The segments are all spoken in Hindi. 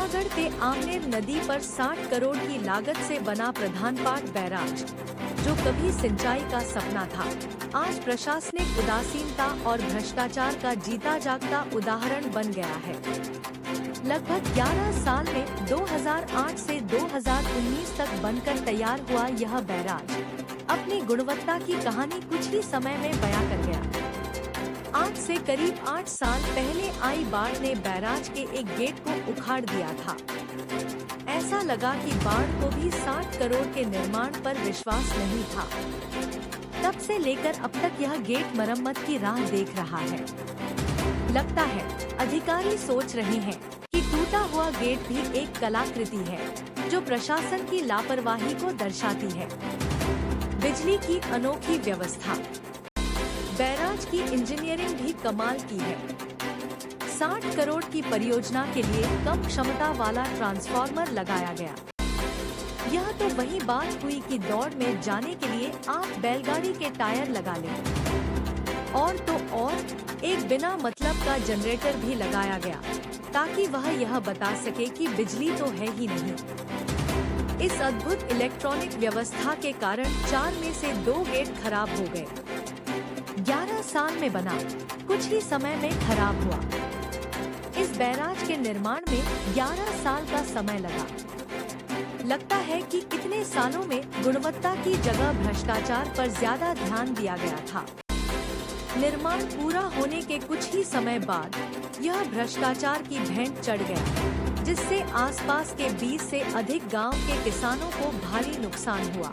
खैरागढ़ के आमनेर नदी पर 60 करोड़ की लागत से बना प्रधानपाट बैराज, जो कभी सिंचाई का सपना था, आज प्रशासनिक उदासीनता और भ्रष्टाचार का जीता जागता उदाहरण बन गया है। लगभग 11 साल में 2008 से 2019 तक बनकर तैयार हुआ यह बैराज अपनी गुणवत्ता की कहानी कुछ ही समय में बयां कर गया। आज से करीब 8 साल पहले आई बाढ़ ने बैराज के एक गेट को उखाड़ दिया था। ऐसा लगा कि बाढ़ को भी 60 करोड़ के निर्माण पर विश्वास नहीं था। तब से लेकर अब तक यह गेट मरम्मत की राह देख रहा है। लगता है अधिकारी सोच रहे हैं कि टूटा हुआ गेट भी एक कलाकृति है, जो प्रशासन की लापरवाही को दर्शाती है। बिजली की अनोखी व्यवस्था, बैराज की इंजीनियरिंग भी कमाल की है। 60 करोड़ की परियोजना के लिए कम क्षमता वाला ट्रांसफार्मर लगाया गया। यह तो वही बात हुई कि दौड़ में जाने के लिए आप बैलगाड़ी के टायर लगा लें। और तो और एक बिना मतलब का जनरेटर भी लगाया गया, ताकि वह यह बता सके कि बिजली तो है ही नहीं। इस अद्भुत इलेक्ट्रॉनिक व्यवस्था के कारण 4 में से 2 गेट खराब हो गए। 11 साल में बना, कुछ ही समय में खराब हुआ। इस बैराज के निर्माण में 11 साल का समय लगा। लगता है कि इतने सालों में गुणवत्ता की जगह भ्रष्टाचार पर ज्यादा ध्यान दिया गया था। निर्माण पूरा होने के कुछ ही समय बाद यह भ्रष्टाचार की भेंट चढ़ गया, जिससे आसपास के 20 से अधिक गांव के किसानों को भारी नुकसान हुआ।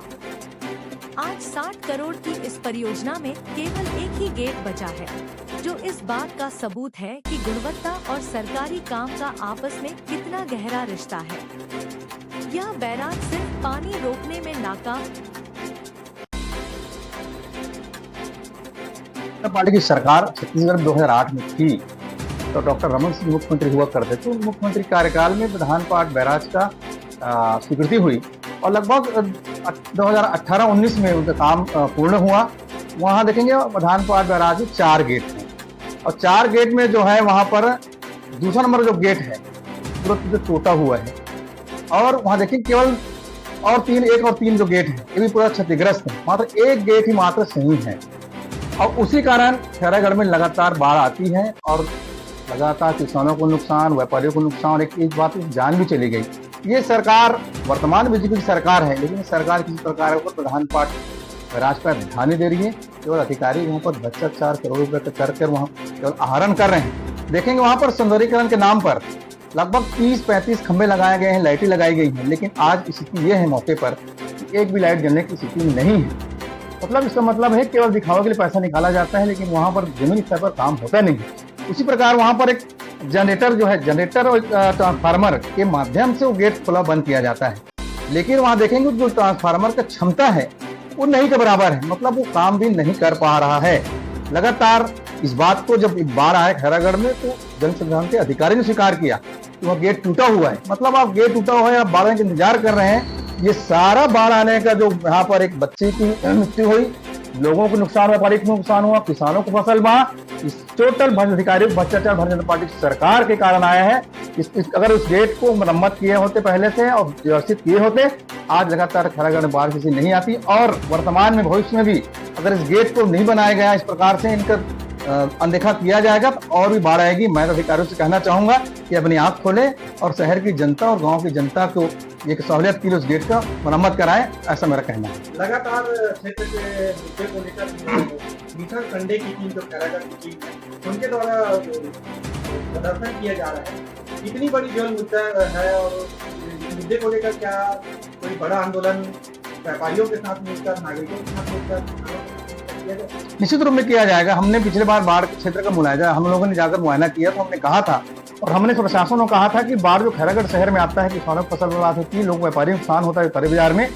आज 60 करोड़ की इस परियोजना में केवल एक ही गेट बचा है, जो इस बात का सबूत है कि गुणवत्ता और सरकारी काम का आपस में कितना गहरा रिश्ता है। यह बैराज सिर्फ पानी रोकने में नाकाम। पार्टी की सरकार छत्तीसगढ़ 2008 में थी, तो डॉक्टर रमन सिंह मुख्यमंत्री हुआ करते थे। मुख्यमंत्री कार्यकाल में प्रधानपाट बैराज का स्वीकृति हुई और लगभग 2018-19 में उनका काम पूर्ण हुआ। वहाँ देखेंगे प्रधानपाट बैराज में 4 गेट हैं और 4 गेट में जो है वहाँ पर दूसरा नंबर जो गेट है पूरा टूटा हुआ है। और वहाँ देखिए केवल एक और 3 जो गेट है ये भी पूरा क्षतिग्रस्त है। मात्र एक गेट ही मात्र सही है और उसी कारण खैरागढ़ में लगातार बाढ़ आती है और लगातार किसानों को नुकसान, व्यापारियों को नुकसान। एक बात जान भी चली गई। ये सरकार वर्तमान बीजेपी की सरकार है, लेकिन सरकार किसी प्रकार पर प्रधानपाट बैराज पर ध्यान नहीं दे रही है। केवल अधिकारी वहाँ पर भ्रष्टाचार करोड़ रुपए कर वहाँ केवल आहरण कर रहे हैं। देखेंगे वहाँ पर सौंदर्यीकरण के नाम पर लगभग 30-35 खंभे लगाए गए हैं, लाइटें लगाई गई हैं, लेकिन आज स्थिति ये है मौके पर कि एक भी लाइट जलने की स्थिति में नहीं है। मतलब इसका मतलब है केवल दिखावा के लिए पैसा निकाला जाता है, लेकिन वहाँ पर जमीनी स्तर पर काम होता नहीं है। उसी प्रकार वहाँ पर एक जनरेटर जो है, जनरेटर और ट्रांसफार्मर के माध्यम से वो गेट खुला बंद किया जाता है, लेकिन वहाँ देखेंगे जो ट्रांसफार्मर का क्षमता है वो नहीं के बराबर है। मतलब वो काम भी नहीं कर पा रहा है। लगातार इस बात को जब एक बार आए खैरागढ़ में तो जन संसाधन के अधिकारी ने स्वीकार किया कि वह गेट टूटा हुआ है। मतलब आप गेट टूटा हुआ है, आप बाढ़ का इंतजार कर रहे हैं। ये सारा बाढ़ आने का जो यहाँ पर एक बच्चे की मृत्यु हुई, लोगों को नुकसान, व्यापारी को नुकसान हुआ, किसानों को फसल वहाँ, इस टोटल अधिकारी भ्रष्टाचार भारतीय जनता पार्टी सरकार के कारण आया है। अगर उस गेट को मरम्मत किए होते पहले से और व्यवस्थित किए होते, आज लगातार खैरागढ़ में बाढ़ किसी नहीं आती। और वर्तमान में भविष्य में भी अगर इस गेट को नहीं बनाया गया, इस प्रकार से इनका अनदेखा किया जाएगा तो और भी बाढ़ आएगी। मैं अधिकारियों से कहना चाहूंगा कि अपनी आंख खोलें और शहर की जनता और गांव की जनता को एक सहूलियत के लिए उस गेट का मरम्मत कराएं, ऐसा मेरा कहना है। लगातार क्षेत्र के मुद्दे को लेकर मीठा कंडे की टीम जो खैरागढ़ की टीम है, उनके द्वारा प्रदर्शन किया जा रहा है। इतनी बड़ी जो मुद्दा है और मुद्दे को लेकर क्या कोई बड़ा आंदोलन व्यापारियों के साथ मिलकर, नागरिकों के साथ मिलकर निश्चित रूप में किया जाएगा। हमने पिछले बार बाढ़ क्षेत्र का मुआयना हम लोगों ने जाकर मुआयना किया, तो हमने कहा था और हमने प्रशासन को कहा था कि बाढ़ जो खैरागढ़ शहर में आता है, किसानों को फसल बर्बाद होती है, लोग व्यापारी नुकसान होता है व्यापारी बाजार में,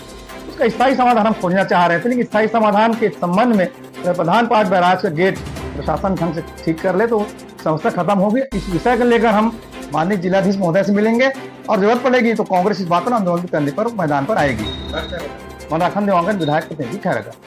उसका स्थायी समाधान हम खोजना चाह रहे थे। लेकिन स्थायी समाधान के संबंध में प्रधानपाट बैराज का गेट प्रशासन ढंग से ठीक कर ले तो समस्या खत्म होगी। इस विषय को लेकर हम माननीय जिलाधीश महोदय से मिलेंगे और जरूरत पड़ेगी तो कांग्रेस इस बात पर आंदोलन करने पर मैदान पर आएगी। मंदाखंड देवांगन, विधायक प्रतिनिधि खैरागढ़।